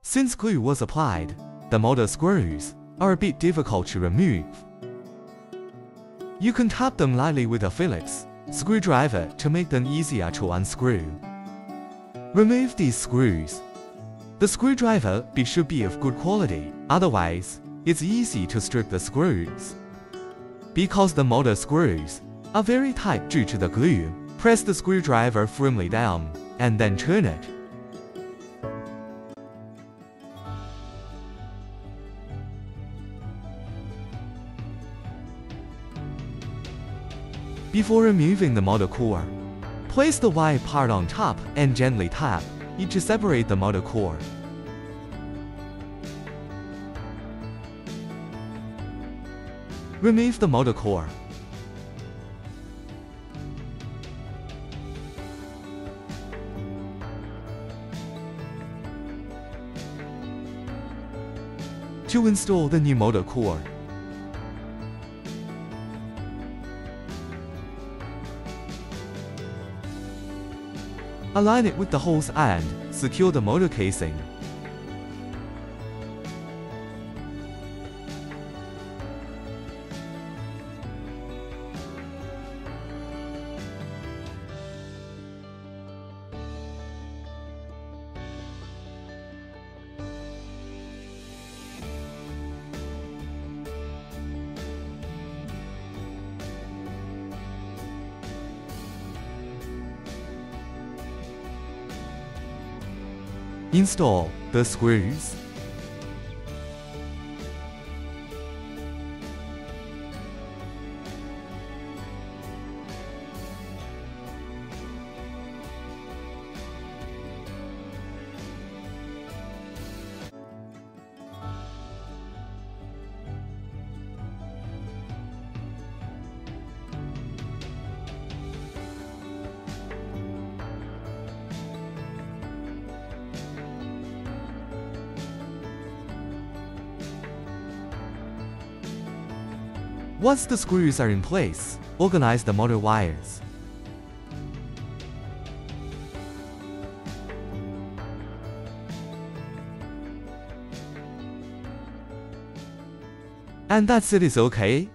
Since glue was applied, the motor screws are a bit difficult to remove. You can tap them lightly with a Phillips screwdriver to make them easier to unscrew. Remove these screws. The screwdriver should be of good quality, otherwise, it's easy to strip the screws. Because the motor screws are very tight due to the glue, press the screwdriver firmly down, and then turn it. Before removing the motor core, place the white part on top and gently tap it to separate the motor core. Remove the motor core. To install the new motor core, align it with the hose and secure the motor casing. Install the screws. Once the screws are in place, organize the motor wires. And that's it, is okay.